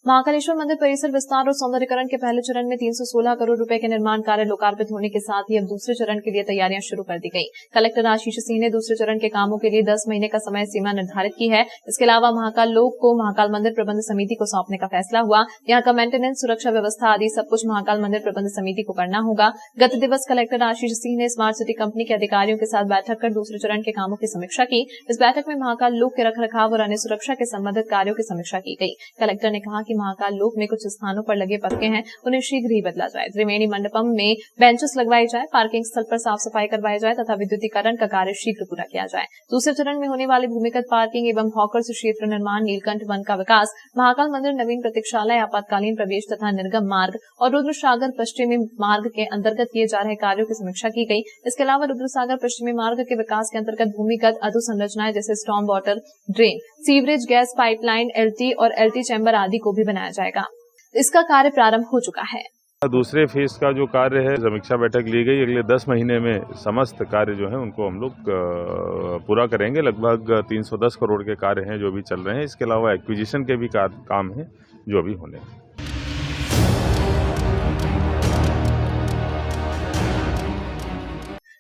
महाकालेश्वर मंदिर परिसर विस्तार और सौंदर्यीकरण के पहले चरण में 316 करोड़ रुपए के निर्माण कार्य लोकार्पित होने के साथ ही अब दूसरे चरण के लिए तैयारियां शुरू कर दी गई। कलेक्टर आशीष सिंह ने दूसरे चरण के कामों के लिए 10 महीने का समय सीमा निर्धारित की है। इसके अलावा महाकाल लोक को महाकाल मंदिर प्रबंध समिति को सौंपने का फैसला हुआ। यहाँ का मेंटेनेंस, सुरक्षा व्यवस्था आदि सब कुछ महाकाल मंदिर प्रबंध समिति को करना होगा। गत दिवस कलेक्टर आशीष सिंह ने स्मार्ट सिटी कंपनी के अधिकारियों के साथ बैठक कर दूसरे चरण के कामों की समीक्षा की। इस बैठक में महाकाल लोक के रखरखाव और अन्य सुरक्षा के संबंधित कार्यों की समीक्षा की गई। कलेक्टर ने कहा कि महाकाल लोक में कुछ स्थानों पर लगे पक्के हैं, उन्हें शीघ्र ही बदला जाए। त्रिवेणी मंडपम में बेंचेस लगवाई जाए, पार्किंग स्थल पर साफ सफाई करवाई जाए तथा विद्युतीकरण का कार्य शीघ्र पूरा किया जाए। दूसरे चरण में होने वाले भूमिगत पार्किंग एवं हॉकर्स क्षेत्र निर्माण, नीलकंठ वन का विकास, महाकाल मंदिर नवीन प्रतीक्षालय, आपातकालीन प्रवेश तथा निर्गम मार्ग और रुद्रसागर पश्चिमी मार्ग के अंतर्गत किए जा रहे कार्यों की समीक्षा की गई। इसके अलावा रुद्रसागर पश्चिमी मार्ग के विकास के अंतर्गत भूमिगत अधोसंरचनाएं जैसे storm water drain, sewerage, gas pipeline, LT और एलटी चैम्बर आदि को भी बनाया जाएगा। इसका कार्य प्रारंभ हो चुका है। दूसरे फेज का जो कार्य है, समीक्षा बैठक ली गई। अगले 10 महीने में समस्त कार्य जो है उनको हम लोग पूरा करेंगे। लगभग 310 करोड़ के कार्य हैं जो भी चल रहे हैं। इसके अलावा एक्विजिशन के भी काम हैं जो भी होने हैं।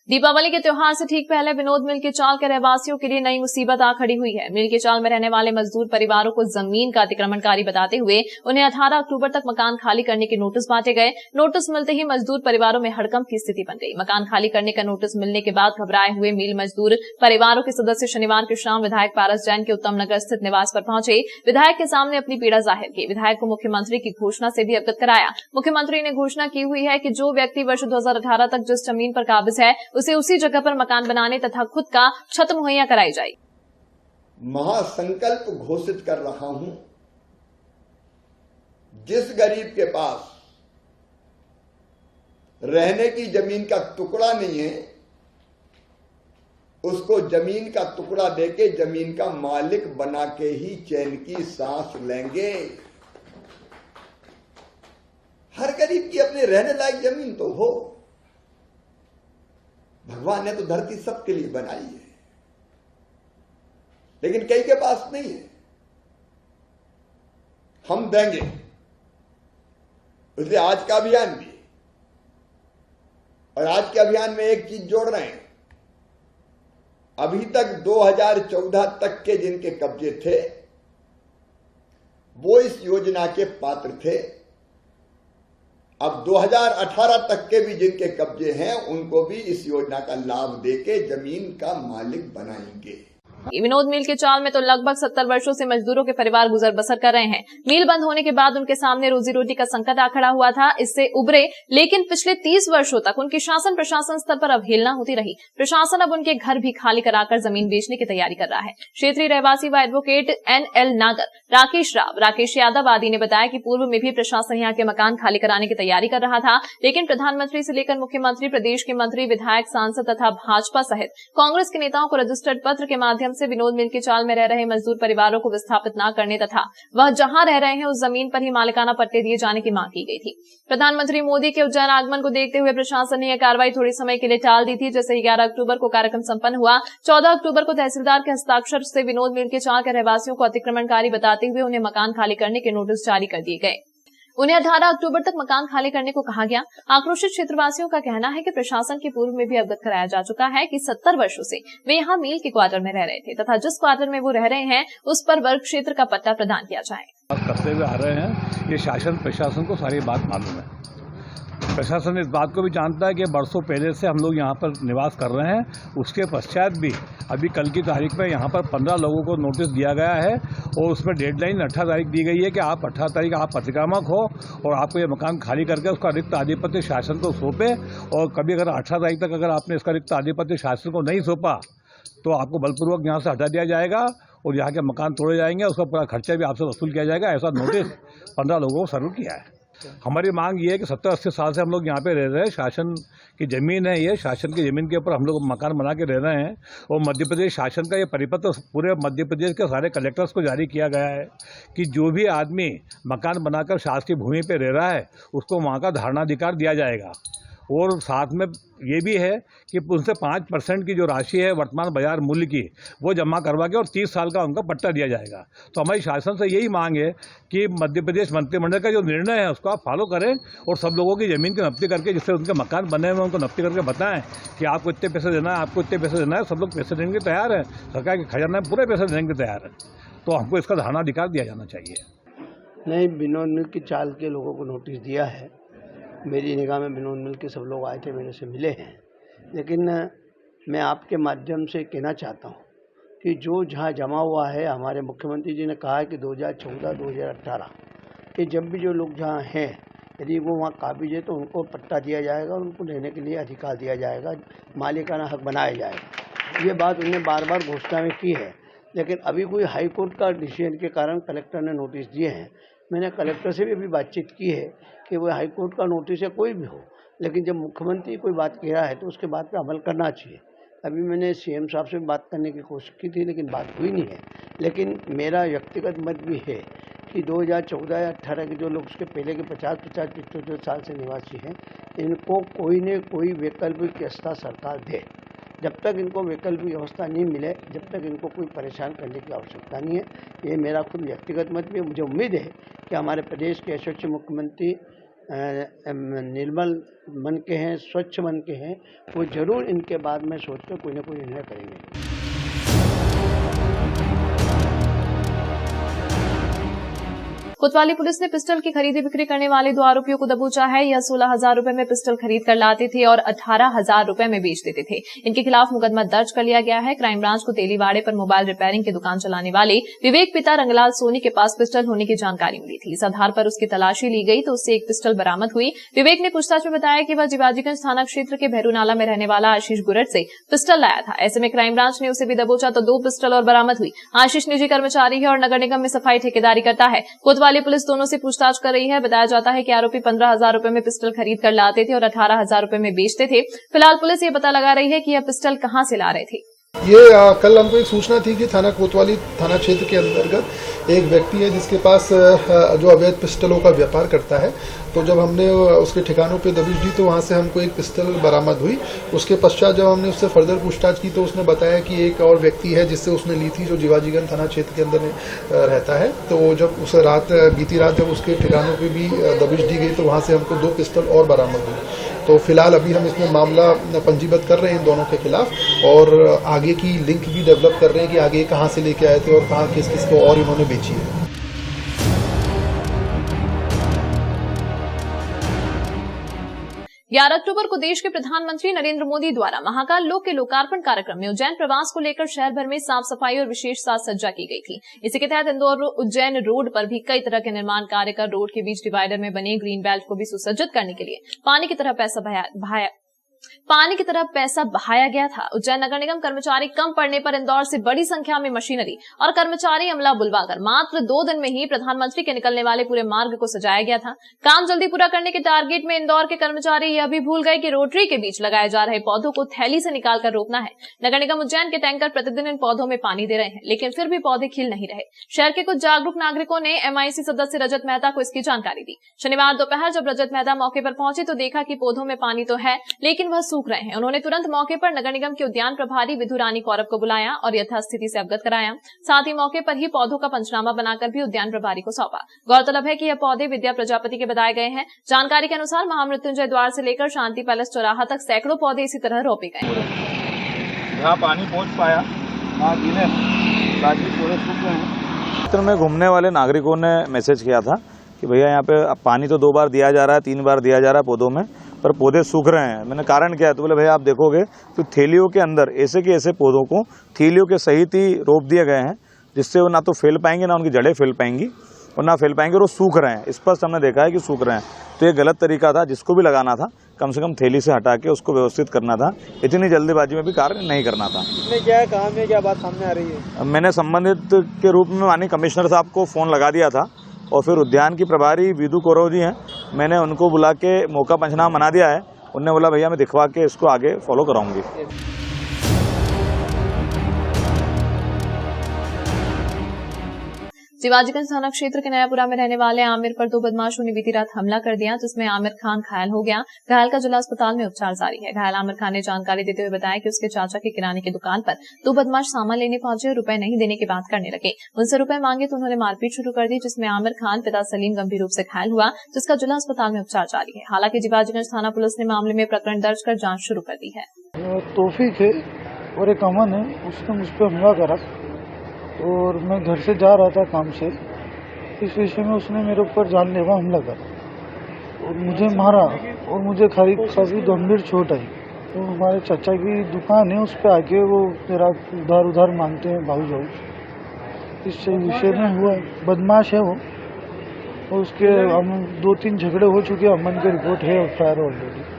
दीपावली के त्योहार से ठीक पहले विनोद मिल की चाल के रहवासियों के लिए नई मुसीबत आ खड़ी हुई है। मिल की चाल में रहने वाले मजदूर परिवारों को जमीन का अतिक्रमणकारी बताते हुए उन्हें 18 अक्टूबर तक मकान खाली करने के नोटिस बांटे गए। नोटिस मिलते ही मजदूर परिवारों में हड़कंप की स्थिति बन गई। मकान खाली करने का नोटिस मिलने के बाद घबराए हुए मिल मजदूर परिवारों के सदस्य शनिवार की शाम विधायक पारस जैन के उत्तम नगर स्थित निवास पर पहुंचे। विधायक के सामने अपनी पीड़ा जाहिर की। विधायक को मुख्यमंत्री की घोषणा से भी अवगत कराया। मुख्यमंत्री ने घोषणा की हुई है कि जो व्यक्ति वर्ष 2018 तक जिस जमीन पर काबिज है उसे उसी जगह पर मकान बनाने तथा खुद का छत मुहैया कराई जाए। महासंकल्प घोषित कर रहा हूं, जिस गरीब के पास रहने की जमीन का टुकड़ा नहीं है उसको जमीन का टुकड़ा देके जमीन का मालिक बना के ही चैन की सांस लेंगे। हर गरीब की अपने रहने लायक जमीन तो हो। भगवान ने तो धरती सबके लिए बनाई है, लेकिन कई के पास नहीं है। हम देंगे, इसलिए आज का अभियान भी, और आज के अभियान में एक चीज जोड़ रहे हैं। अभी तक 2014 तक के जिनके कब्जे थे वो इस योजना के पात्र थे। अब 2018 तक के भी जिनके कब्जे हैं उनको भी इस योजना का लाभ देके जमीन का मालिक बनाएंगे। विनोद मिल के चाल में तो लगभग 70 वर्षों से मजदूरों के परिवार गुजर बसर कर रहे हैं। मिल बंद होने के बाद उनके सामने रोजी रोटी का संकट आ खड़ा हुआ था। इससे उबरे, लेकिन पिछले 30 वर्षों तक उनकी शासन प्रशासन स्तर पर अवहेलना होती रही। प्रशासन अब उनके घर भी खाली कराकर जमीन बेचने की तैयारी कर रहा है। क्षेत्रीय रहवासी व एडवोकेट NL नागर, राकेश राव, राकेश यादव आदि ने बताया कि पूर्व में भी प्रशासन यहाँ के मकान खाली कराने की तैयारी कर रहा था, लेकिन प्रधानमंत्री से लेकर मुख्यमंत्री, प्रदेश के मंत्री, विधायक, सांसद तथा भाजपा सहित कांग्रेस के नेताओं को रजिस्टर्ड पत्र के माध्यम से विनोद मिल की चाल में रह रहे मजदूर परिवारों को विस्थापित न करने तथा वह जहां रह रहे हैं उस जमीन पर ही मालिकाना पट्टे दिए जाने की मांग की गई थी। प्रधानमंत्री मोदी के उज्जैन आगमन को देखते हुए प्रशासन ने यह कार्रवाई थोड़ी समय के लिए टाल दी थी। जैसे ही 11 अक्टूबर को कार्यक्रम संपन्न हुआ, 14 अक्टूबर को तहसीलदार के हस्ताक्षर से विनोद मिल के चाल के रहवासियों को अतिक्रमणकारी बताते हुए उन्हें मकान खाली करने के नोटिस जारी कर दिए गए। उन्हें 18 अक्टूबर तक मकान खाली करने को कहा गया। आक्रोशित क्षेत्रवासियों का कहना है कि प्रशासन के पूर्व में भी अवगत कराया जा चुका है कि 70 वर्षों से वे यहाँ मील के क्वार्टर में रह रहे थे तथा जिस क्वार्टर में वो रह रहे हैं उस पर वर्ग क्षेत्र का पट्टा प्रदान किया जाए। करते हुए आ रहे हैं, ये शासन प्रशासन को सारी बात मालूम है। प्रशासन इस बात को भी जानता है कि वर्षों पहले से हम लोग यहाँ पर निवास कर रहे हैं। उसके पश्चात भी अभी कल की तारीख में यहाँ पर 15 लोगों को नोटिस दिया गया है और उसमें डेडलाइन 18 तारीख दी गई है कि आप 18 तारीख आप अतिक्रामक हो और आपको ये मकान खाली करके उसका रिक्त आधिपत्य शासन को सौंपे। और कभी अगर 18 तारीख तक अगर आपने इसका रिक्त आधिपत्य शासन को नहीं सौंपा तो आपको बलपूर्वक यहाँ से हटा दिया जाएगा और यहाँ के मकान तोड़े जाएंगे, उसका पूरा खर्चा भी आपसे वसूल किया जाएगा। ऐसा नोटिस 15 लोगों को सर्व किया है। हमारी मांग ये है कि 70-80 साल से हम लोग यहाँ पे रह रहे हैं। शासन की ज़मीन है, ये शासन की ज़मीन के ऊपर हम लोग मकान बना के रह रहे हैं। और मध्य प्रदेश शासन का ये परिपत्र पूरे मध्य प्रदेश के सारे कलेक्टर्स को जारी किया गया है कि जो भी आदमी मकान बनाकर शासकीय भूमि पे रह रहा है उसको वहाँ का धारणाधिकार दिया जाएगा। और साथ में ये भी है कि उनसे 5% की जो राशि है वर्तमान बाजार मूल्य की वो जमा करवा के और 30 साल का उनका पट्टा दिया जाएगा। तो हमारी शासन से यही मांग है कि मध्य प्रदेश मंत्रिमंडल का जो निर्णय है उसको आप फॉलो करें और सब लोगों की ज़मीन की नफ्ती करके, जिससे उनके मकान बने हुए उनको नफ्ती करके बताएं कि आपको इतने पैसे देना है, आपको इतने पैसे देना है। सब लोग पैसे देने के तैयार है, सरकार के खजाना में पूरे पैसे देने के तैयार है, तो हमको इसका धारणाधिकार दिया जाना चाहिए। नहीं, विनोद मिल की चाल के लोगों को नोटिस दिया है। मेरी निगाह में विनोद मिल के सब लोग आए थे, मेरे से मिले हैं, लेकिन मैं आपके माध्यम से कहना चाहता हूँ कि जो जहाँ जमा हुआ है, हमारे मुख्यमंत्री जी ने कहा है कि 2014-2018 कि जब भी जो लोग जहाँ हैं यदि वो वहाँ काबिज है तो उनको पट्टा दिया जाएगा और उनको लेने के लिए अधिकार दिया जाएगा, मालिकाना हक बनाया जाएगा। ये बात उन्होंने बार बार घोषणा में की है, लेकिन अभी कोई हाई कोर्ट का डिसीजन के कारण कलेक्टर ने नोटिस दिए हैं। मैंने कलेक्टर से भी अभी बातचीत की है कि वो हाई कोर्ट का नोटिस है कोई भी हो, लेकिन जब मुख्यमंत्री कोई बात कह रहा है तो उसके बात पे अमल करना चाहिए। अभी मैंने सीएम साहब से बात करने की कोशिश की थी, लेकिन बात हुई नहीं है। लेकिन मेरा व्यक्तिगत मत भी है कि 2014 या 18 के जो लोग उसके पहले के 50-75 साल से निवासी हैं, इनको कोई न कोई वैकल्पिक व्यवस्था सरकार दे। जब तक इनको वैकल्पिक व्यवस्था नहीं मिले, जब तक इनको कोई परेशान करने की आवश्यकता नहीं है। ये मेरा खुद व्यक्तिगत मत भी है। मुझे उम्मीद है कि हमारे प्रदेश के यशस्वी मुख्यमंत्री निर्मल मन के हैं, स्वच्छ मन के हैं, वो जरूर इनके बाद में सोचकर कोई ना कोई निर्णय करेंगे। कोतवाली पुलिस ने पिस्टल की खरीदी बिक्री करने वाले 2 आरोपियों को दबोचा है। यह 16,000 रुपए में पिस्टल खरीद कर लाते थे और 18,000 रुपए में बेच देते थे। इनके खिलाफ मुकदमा दर्ज कर लिया गया है। क्राइम ब्रांच को तेलीवाड़े पर मोबाइल रिपेयरिंग की दुकान चलाने वाले विवेक पिता रंगलाल सोनी के पास पिस्टल होने की जानकारी मिली थी। इस आधार पर उसकी तलाशी ली गई तो उससे एक पिस्टल बरामद हुई। विवेक ने पूछताछ में बताया कि वह जिवाजीगंज थाना क्षेत्र के भैरूनाला में रहने वाला आशीष गुरट से पिस्टल लाया था। ऐसे में क्राइम ब्रांच ने उसे भी दबोचा तो 2 पिस्टल और बरामद हुई। आशीष निजी कर्मचारी है और नगर निगम में सफाई ठेकेदारी करता है। कोतवाली पुलिस दोनों से पूछताछ कर रही है। बताया जाता है कि आरोपी 15,000 रुपए में पिस्टल खरीद कर लाते थे और 18,000 रुपए में बेचते थे। फिलहाल पुलिस ये पता लगा रही है कि यह पिस्टल कहां से ला रहे थे। ये कल हमको एक सूचना थी कि थाना कोतवाली थाना क्षेत्र के अंतर्गत एक व्यक्ति है जिसके पास जो अवैध पिस्टलों का व्यापार करता है। तो जब हमने उसके ठिकानों पे दबिश दी तो वहाँ से हमको एक पिस्टल बरामद हुई। उसके पश्चात जब हमने उससे फर्दर पूछताछ की तो उसने बताया कि एक और व्यक्ति है जिससे उसने ली थी, जो जिवाजीगंज थाना क्षेत्र के अंदर रहता है। तो जब उस बीती रात जब उसके ठिकानों पे भी दबिश दी गई तो वहाँ से हमको 2 पिस्टल और बरामद हुई। तो फिलहाल अभी हम इसमें मामला पंजीबद्ध कर रहे हैं इन दोनों के खिलाफ और आगे की लिंक भी डेवलप कर रहे हैं कि आगे कहाँ से लेके आए थे और कहाँ किस किस को और इन्होंने बेची है। 11 अक्टूबर को देश के प्रधानमंत्री नरेंद्र मोदी द्वारा महाकाल लोक के लोकार्पण कार्यक्रम में उज्जैन प्रवास को लेकर शहर भर में साफ सफाई और विशेष साज सज्जा की गई थी। इसी के तहत इंदौर उज्जैन रोड पर भी कई तरह के निर्माण कार्य कर रोड के बीच डिवाइडर में बने ग्रीन बेल्ट को भी सुसज्जित करने के लिए पानी की तरह पैसा बहाया गया था। उज्जैन नगर निगम कर्मचारी कम पड़ने पर इंदौर से बड़ी संख्या में मशीनरी और कर्मचारी अमला बुलवाकर मात्र 2 दिन में ही प्रधानमंत्री के निकलने वाले पूरे मार्ग को सजाया गया था। काम जल्दी पूरा करने के टारगेट में इंदौर के कर्मचारी यह भी भूल गए कि रोटरी के बीच लगाए जा रहे पौधों को थैली से निकालकर रोपना है। नगर निगम उज्जैन के टैंकर प्रतिदिन इन पौधों में पानी दे रहे हैं, लेकिन फिर भी पौधे खिल नहीं रहे। शहर के कुछ जागरूक नागरिकों ने MIC सदस्य रजत मेहता को इसकी जानकारी दी। शनिवार दोपहर जब रजत मेहता मौके पर पहुंचे तो देखा कि पौधों में पानी तो है लेकिन वह सूख रहे हैं। उन्होंने तुरंत मौके पर नगर निगम के उद्यान प्रभारी विधु रानी कौरव को बुलाया और यथास्थिति से अवगत कराया। साथ ही मौके पर ही पौधों का पंचनामा बनाकर भी उद्यान प्रभारी को सौंपा। गौरतलब है कि यह पौधे विद्या प्रजापति के बताए गए हैं। जानकारी के अनुसार महामृत्युंजय द्वार से लेकर शांति पैलेस चौराहा तक सैकड़ों पौधे इसी तरह रोपे गए। यहाँ पानी पहुँच पाया, क्षेत्र में घूमने वाले नागरिकों ने मैसेज किया था कि भैया यहाँ पे पानी तो 2 बार दिया जा रहा है, 3 बार दिया जा रहा है पौधों में, पर पौधे सूख रहे हैं। मैंने कारण क्या है तो बोले भैया आप देखोगे तो थैलियों के अंदर ऐसे के ऐसे पौधों को थैलियों के सहित ही रोप दिए गए हैं, जिससे वो ना तो फैल पाएंगे, ना उनकी जड़ें फैल पाएंगी और ना फैल पाएंगे और वो सूख रहे हैं। स्पष्ट हमने देखा है कि सूख रहे हैं। तो ये गलत तरीका था, जिसको भी लगाना था कम से कम थैली से हटा के उसको व्यवस्थित करना था। इतनी जल्दीबाजी में भी कार्य नहीं करना था। क्या काम है, क्या बात सामने आ रही है? मैंने संबंधित के रूप में माननीय कमिश्नर साहब को फ़ोन लगा दिया था और फिर उद्यान की प्रभारी विधु कौरव जी हैं, मैंने उनको बुला के मौका पंचनामा बना दिया है। उन्होंने बोला भैया मैं दिखवा के इसको आगे फॉलो कराऊंगी। शिवाजीगंज थाना क्षेत्र के नयापुरा में रहने वाले आमिर पर 2 बदमाशों ने बीती रात हमला कर दिया, जिसमें आमिर खान घायल हो गया। घायल का जिला अस्पताल में उपचार जारी है। घायल आमिर खान ने जानकारी देते हुए बताया कि उसके चाचा के किराने की दुकान पर 2 बदमाश सामान लेने पहुंचे और रुपए नहीं देने की बात करने लगे। उनसे रुपए मांगे तो उन्होंने मारपीट शुरू कर दी, जिसमें आमिर खान पिता सलीम गंभीर रूप से घायल हुआ, जिसका जिला अस्पताल में उपचार जारी है। हालांकि शिवाजीगंज थाना पुलिस ने मामले में प्रकरण दर्ज कर जाँच शुरू कर दी है। तौफीक है और एक अमन है, उसने मुझ पर हमला करा और मैं घर से जा रहा था काम से। इस विषय में उसने मेरे ऊपर जानलेवा हमला करा और मुझे मारा और मुझे काफी गंभीर चोट आई। तो हमारे चाचा की दुकान है, उस पर आके वो मेरा उधार मांगते हैं भाई। इस विषय में हुआ, बदमाश है वो और उसके 2-3 झगड़े हो चुके हैं। अमन की रिपोर्ट है FIR ऑलरेडी।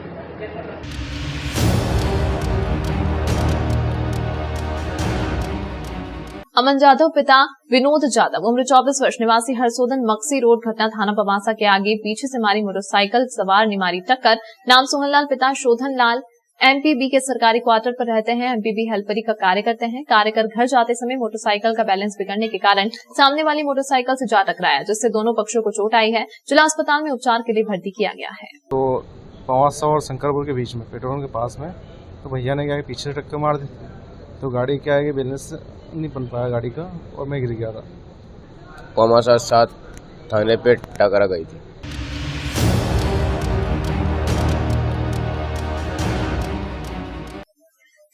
अमन जाधव पिता विनोद जाधव उम्र 24 वर्ष निवासी हरसोदन मक्सी रोड घटना थाना पवासा के आगे पीछे से मारी मोटरसाइकिल सवार ने मारी टक्कर। नाम सोहनलाल, पिता शोधन लाल, MPB के सरकारी क्वार्टर पर रहते हैं। MPB हेल्परी का कार्य करते हैं। कार्य कर घर जाते समय मोटरसाइकिल का बैलेंस बिगड़ने के कारण सामने वाली मोटरसाइकिल से जा टकराया, जिससे दोनों पक्षों को चोट आई है। जिला अस्पताल में उपचार के लिए भर्ती किया गया है। तो पवासा और शंकरपुर के बीच में पेट्रोल के पास में तो भैया ने क्या पीछे से टक्कर मार दी, तो गाड़ी क्या है कि बैलेंस नहीं बन पाया गाड़ी का और मैं गिर गया था। पवासा 7 थाने पे टकरा गई थी।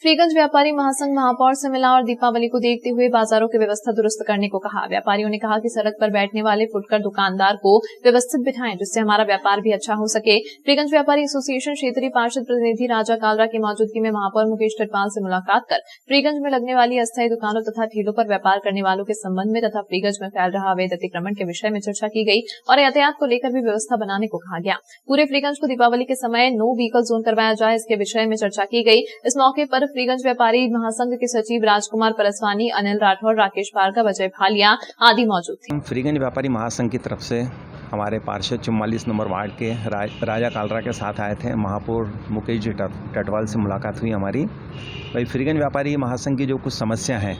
फ्रीगंज व्यापारी महासंघ महापौर से मिला और दीपावली को देखते हुए बाजारों की व्यवस्था दुरुस्त करने को कहा। व्यापारियों ने कहा कि सड़क पर बैठने वाले फुटकर दुकानदार को व्यवस्थित बिठाएं, जिससे हमारा व्यापार भी अच्छा हो सके। फ्रीगंज व्यापारी एसोसिएशन क्षेत्रीय पार्षद प्रतिनिधि राजा कालरा की मौजूदगी में महापौर मुकेश टटवाल से मुलाकात कर फ्रीगंज में लगने वाली अस्थायी दुकानों तथा ठेलों पर व्यापार करने वालों के संबंध में तथा फ्रीगंज में फैल रहा अवैध अतिक्रमण के विषय में चर्चा की गई और यातायात को लेकर भी व्यवस्था बनाने को कहा गया। पूरे फ्रीगंज को दीपावली के समय नो व्हीकल जोन करवाया जाए, इसके विषय में चर्चा की गई। इस मौके पर फ्रीगंज व्यापारी महासंघ के सचिव राजकुमार परसवानी, अनिल राठौर, राकेश भार्गव, अजय भालिया आदि मौजूद थे। फ्रीगंज व्यापारी महासंघ की तरफ से हमारे पार्षद 44 नंबर वार्ड के राजा कालरा के साथ आए थे। महापौर मुकेश जी टटवाल से मुलाकात हुई हमारी। भाई फ्रीगंज व्यापारी महासंघ की जो कुछ समस्या है,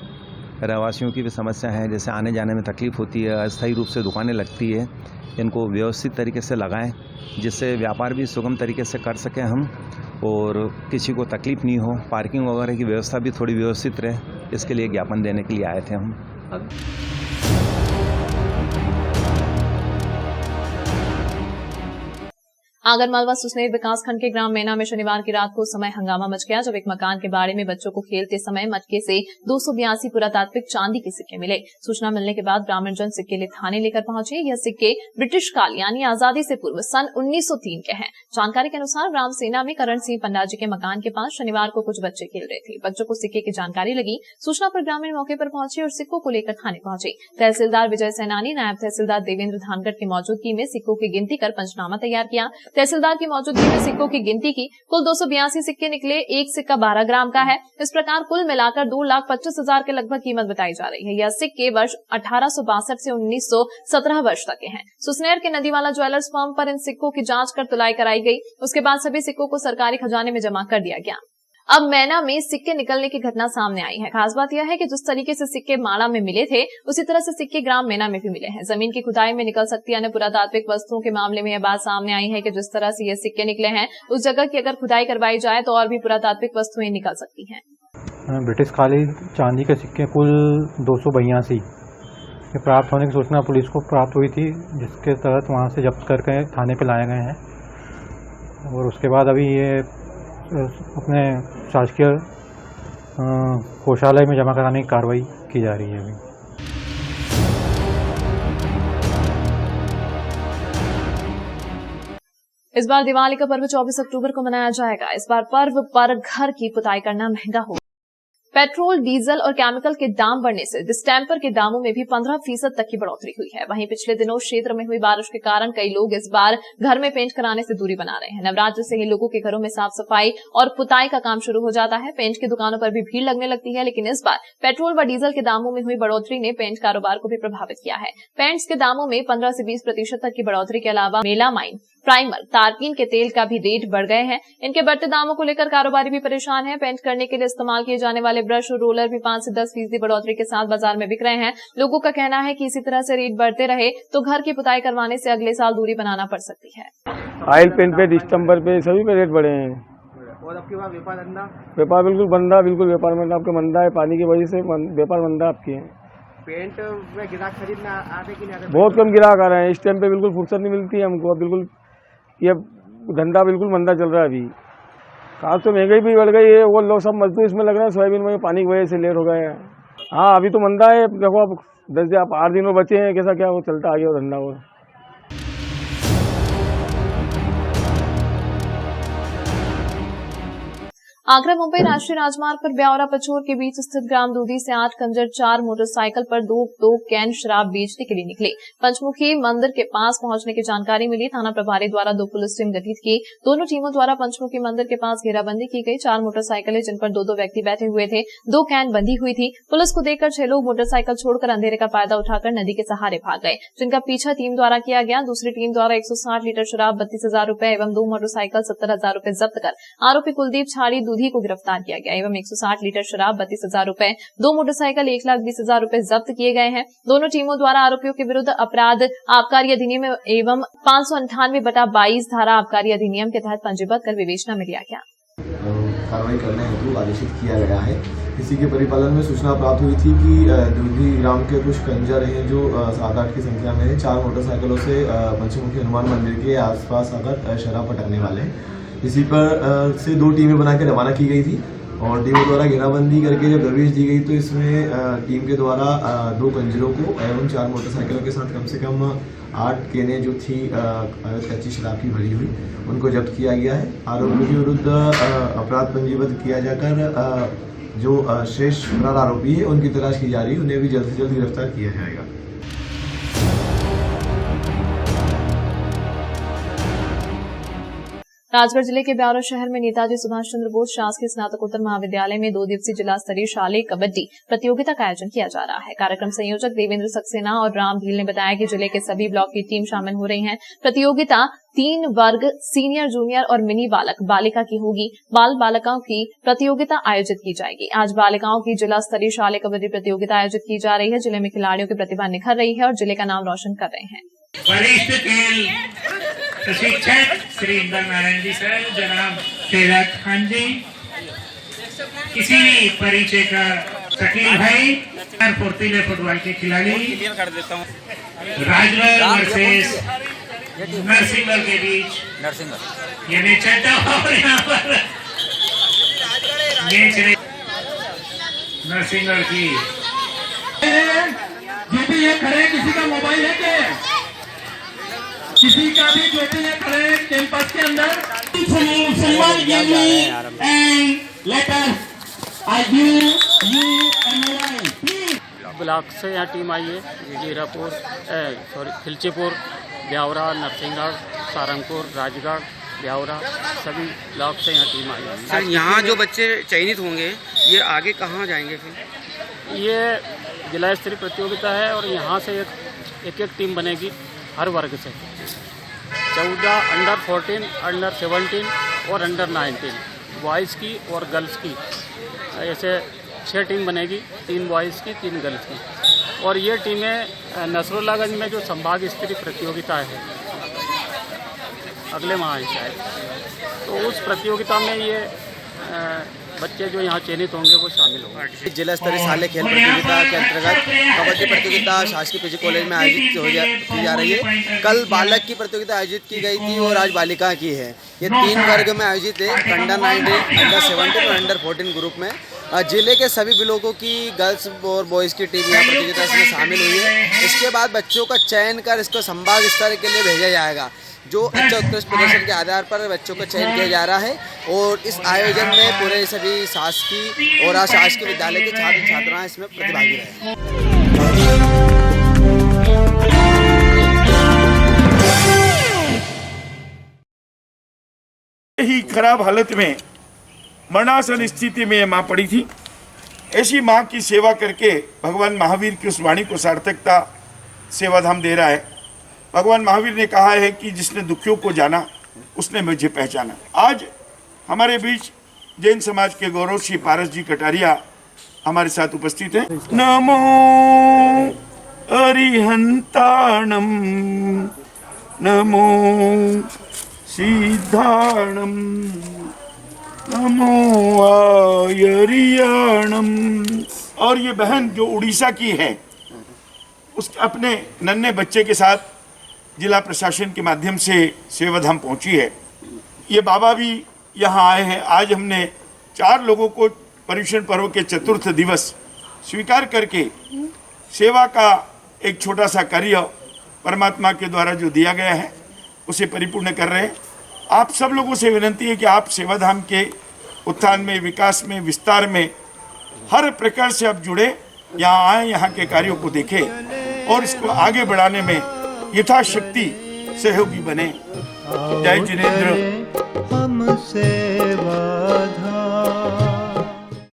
रहवासियों की भी समस्या है, जैसे आने जाने में तकलीफ होती है, अस्थायी रूप से दुकानें लगती है, इनको व्यवस्थित तरीके से लगाएं, जिससे व्यापार भी सुगम तरीके से कर सकें हम और किसी को तकलीफ नहीं हो। पार्किंग वगैरह की व्यवस्था भी थोड़ी व्यवस्थित रहे, इसके लिए ज्ञापन देने के लिए आए थे हम। आगरमालवा सुसनेर विकासखंड के ग्राम मैना में शनिवार की रात को समय हंगामा मच गया, जब एक मकान के बाड़े में बच्चों को खेलते समय मटके से 282 पुरातात्विक चांदी के सिक्के मिले। सूचना मिलने के बाद ग्रामीण जन सिक्के लिए थाने लेकर पहुंचे। यह सिक्के ब्रिटिश काल यानी आजादी से पूर्व सन 1903 के हैं। जानकारी के अनुसार ग्राम सेना में करण सिंह पंडा जी के मकान के पास शनिवार को कुछ बच्चे खेल रहे थे। बच्चों को सिक्के की जानकारी लगी। सूचना पर ग्रामीण मौके पर पहुंचे और सिक्कों को लेकर थाने पहुंचे। तहसीलदार विजय सैनानी, नायब तहसीलदार देवेंद्र धानगढ़ की मौजूदगी में सिक्कों की गिनती कर पंचनामा तैयार किया। तहसीलदार की मौजूदगी में सिक्कों की गिनती की। कुल 282 सिक्के निकले। एक सिक्का 12 ग्राम का है। इस प्रकार कुल मिलाकर 2,25,000 के लगभग कीमत बताई जा रही है। यह सिक्के वर्ष 1862 से 1917 वर्ष तक के हैं। सुसनेर के नदीवाला ज्वेलर्स फर्म पर इन सिक्कों की जांच कर तुलाई कराई गई। उसके बाद सभी सिक्कों को सरकारी खजाने में जमा कर दिया गया। अब मैना में सिक्के निकलने की घटना सामने आई है। खास बात यह है कि जिस तरीके से सिक्के माड़ा में मिले थे, उसी तरह से सिक्के ग्राम मैना में भी मिले हैं। जमीन की खुदाई में निकल सकती अन्य पुरातात्विक वस्तुओं के मामले में यह बात सामने आई है कि जिस तरह से ये सिक्के निकले हैं, उस जगह की अगर खुदाई करवाई जाए तो और भी पुरातात्विक वस्तुएं निकल सकती हैं। ब्रिटिश काली चांदी के सिक्के कुल 282 प्राप्त होने की सूचना पुलिस को प्राप्त हुई थी, जिसके तहत वहां से जब्त करके थाने पे लाए गए हैं और उसके बाद अभी ये अपने शासकीय कोषालय में जमा कराने की कार्रवाई की जा रही है। अभी इस बार दिवाली का पर्व 24 अक्टूबर को मनाया जाएगा। इस बार पर्व पर घर की पुताई करना महंगा होगा। पेट्रोल, डीजल और केमिकल के दाम बढ़ने से डिस्टेम्पर के दामों में भी 15% तक की बढ़ोतरी हुई है। वहीं पिछले दिनों क्षेत्र में हुई बारिश के कारण कई लोग इस बार घर में पेंट कराने से दूरी बना रहे हैं। नवरात्र से ही लोगों के घरों में साफ सफाई और पुताई का काम शुरू हो जाता है। पेंट की दुकानों पर भी भीड़ लगने लगती है, लेकिन इस बार पेट्रोल व डीजल के दामों में हुई बढ़ोतरी ने पेंट कारोबार को भी प्रभावित किया है। पेंट्स के दामों में 15 से 20% तक की बढ़ोतरी के अलावा मेलामाइन प्राइमर, तारपीन के तेल का भी रेट बढ़ गए हैं। इनके बढ़ते दामों को लेकर कारोबारी भी परेशान हैं। पेंट करने के लिए इस्तेमाल किए जाने वाले ब्रश और रोलर भी 5 से 10% बढ़ोतरी के साथ बाजार में बिक रहे हैं। लोगों का कहना है कि इसी तरह से रेट बढ़ते रहे तो घर की पुताई करवाने से अगले साल दूरी बनाना पड़ सकती है। ऑयल पेंट पे, डिस्टम्बर पे, सभी पे रेट बढ़े हैं। और आपके वहाँ व्यापार धंधा? व्यापार बिल्कुल बंदा, बिल्कुल व्यापार मतलब आपका मंदा है, पानी की वजह से व्यापार मंदा आपकी है। पेंट में ग्राहक खरीदने आते कि नहीं आते? बहुत कम ग्राहक आ रहे हैं इस टाइम पे, बिल्कुल फुर्सत नहीं मिलती है हमको। बिल्कुल ये धंधा बिल्कुल मंदा चल रहा है अभी। खास तो महंगाई भी बढ़ गई है, वो लोग सब मजदूर इसमें लग रहे हैं, सोयाबीन में पानी की वजह से लेट हो गए हैं। हाँ अभी तो मंदा है, देखो अब 8 दिन में बचे हैं, कैसा क्या वो चलता आगे वो धंधा। और आगरा मुंबई राष्ट्रीय राजमार्ग पर ब्यावरा पचोर के बीच स्थित ग्राम दूधी से 8 कंजर 4 मोटरसाइकिल पर दो कैन शराब बेचने के लिए निकले। पंचमुखी मंदिर के पास पहुंचने की जानकारी मिली। थाना प्रभारी द्वारा 2 पुलिस टीम गठित की। दोनों टीमों द्वारा पंचमुखी मंदिर के पास घेराबंदी की गई। 4 मोटरसाइकिलें जिन पर 2 व्यक्ति बैठे हुए थे, 2 कैन बंधी हुई थी। पुलिस को देखकर 6 लोग मोटरसाइकिल छोड़कर अंधेरे का फायदा उठाकर नदी के सहारे भाग गए, जिनका पीछा टीम द्वारा किया गया। दूसरी टीम द्वारा 160 लीटर शराब, 32,000 रूपये एवं 2 मोटरसाइकिल 70,000 रूपये जब्त कर आरोपी कुलदीप छाड़ी दूधी को गिरफ्तार किया गया एवं 160 लीटर शराब, 32,000 रूपये, 2 मोटरसाइकिल, 1,20,000 रूपये जब्त किए गए हैं। दोनों टीमों द्वारा आरोपियों के विरुद्ध अपराध आबकारी अधिनियम एवं 598/22 धारा आबकारी अधिनियम के तहत पंजीबद्ध कर विवेचना में लिया गया। कार्रवाई करने हेतु आदेशित किया गया है। इसी के परिपालन में सूचना प्राप्त हुई थी कि दूधी ग्राम के कुछ कंजर हैं जो 7-8 की संख्या में 4 मोटरसाइकिलों से पंचमुखी हनुमान मंदिर के आसपास आकर शराब पटाने वाले हैं। इसी पर से 2 टीमें बना के रवाना की गई थी और टीमों द्वारा घेराबंदी करके जब दबिश दी गई तो इसमें टीम के द्वारा 2 कंजरों को एवं 4 मोटरसाइकिलों के साथ कम से कम 8 केनें जो थी कच्ची शराब की भरी हुई, उनको जब्त किया गया है। आरोपियों के विरुद्ध अपराध पंजीबद्ध किया जाकर जो शेष फरार आरोपी है उनकी तलाश की जा रही है, उन्हें भी जल्द से जल्द गिरफ्तार किया जाएगा। राजगढ़ जिले के ब्यावरा शहर में नेताजी सुभाष चंद्र बोस शासकीय स्नातकोत्तर महाविद्यालय में 2 दिवसीय जिला स्तरीय शालेय कबड्डी प्रतियोगिता का आयोजन किया जा रहा है। कार्यक्रम संयोजक देवेंद्र सक्सेना और राम भील ने बताया कि जिले के सभी ब्लॉक की टीम शामिल हो रही है। प्रतियोगिता 3 वर्ग सीनियर, जूनियर और मिनी बालक बालिका की होगी। बाल बालिकाओं की प्रतियोगिता आयोजित की जाएगी। आज बालिकाओं की जिला स्तरीय शालेय कबड्डी प्रतियोगिता आयोजित की जा रही है। जिले में खिलाड़ियों की प्रतिभा निखर रही है और जिले का नाम रोशन कर रहे हैं। वरिष्ठ खेल प्रशिक्षक श्री इंदर नारायण जी सर, जनाब तेजा खान जी, किसी भी परिचय का शकील भाई, फुर्तीले फुटबॉल के खिलाड़ी, राजगढ़ वर्सेस नरसिंहगढ़ के बीच यानी छठा और यहाँ पर नरसिंहगढ़ की जो भी ये खड़े, किसी का मोबाइल है क्या? किसी का भी जो भी ये खड़े कैंपस के अंदर ब्लॉक से यहाँ टीम आई है। जीरापुर खिलचीपुर, ब्यावरा, नरसिंहगढ़, सारंगपुर, राजगढ़, ब्यावरा, सभी ब्लॉक से यहाँ टीम आई है। सर यहाँ जो बच्चे चयनित होंगे ये आगे कहाँ जाएंगे फिर? ये जिला स्तरीय प्रतियोगिता है और यहाँ से एक टीम बनेगी हर वर्ग से। 14 अंडर 14, अंडर 17 और अंडर 19 बॉयज़ की और गर्ल्स की, ऐसे 6 टीम बनेगी, 3 बॉयज़ की, 3 गर्ल्स की। और ये टीमें नसरुल्लागंज में जो संभाग स्तरीय प्रतियोगिता है अगले माह शायद, तो उस प्रतियोगिता में ये बच्चे जो यहाँ चयनित होंगे वो शामिल होंगे। जिला स्तरीय शालेय खेल प्रतियोगिता के अंतर्गत कबड्डी प्रतियोगिता शासकीय पीजी कॉलेज में आयोजित की जा रही है। कल बालक की प्रतियोगिता आयोजित की गई थी और आज बालिका की है। ये 3 वर्ग में आयोजित है, अंडर 19, अंडर 17 और अंडर 14 ग्रुप में। जिले के सभी ब्लॉकों की गर्ल्स और बॉयज़ की टीम यहाँ प्रतियोगिता इसमें शामिल हुई है। इसके बाद बच्चों का चयन कर इसको संभाग स्तर के लिए भेजा जाएगा। जो अच्छा उत्कृष्ट प्रदर्शन के आधार पर बच्चों का चयन किया जा रहा है और इस आयोजन में पूरे सभी शासकीय और अशासकीय विद्यालय के छात्र छात्राएं इसमें प्रतिभागी रहे। ही खराब हालत में मरणासन स्थिति में माँ पड़ी थी। ऐसी माँ की सेवा करके भगवान महावीर की उस वाणी को सार्थकता सेवाधाम दे रहा है। भगवान महावीर ने कहा है कि जिसने दुखियों को जाना उसने मुझे पहचाना। आज हमारे बीच जैन समाज के गौरव श्री पारस जी कटारिया हमारे साथ उपस्थित हैं। नमो अरिहंताणम नमो सिद्धाणम नमो आयरियाणम। और ये बहन जो उड़ीसा की है, उस अपने नन्हे बच्चे के साथ जिला प्रशासन के माध्यम से सेवाधाम पहुंची है। ये बाबा भी यहाँ आए हैं। आज हमने 4 लोगों को पर्युषण पर्व के चतुर्थ दिवस स्वीकार करके सेवा का एक छोटा सा कार्य परमात्मा के द्वारा जो दिया गया है उसे परिपूर्ण कर रहे हैं। आप सब लोगों से विनती है कि आप सेवाधाम के उत्थान में, विकास में, विस्तार में हर प्रकार से आप जुड़े, यहाँ आए, यहाँ के कार्यों को देखें और इसको आगे बढ़ाने में यथाशक्ति सहयोगी बने। जय जिनेंद्र। हम सेवाधाम।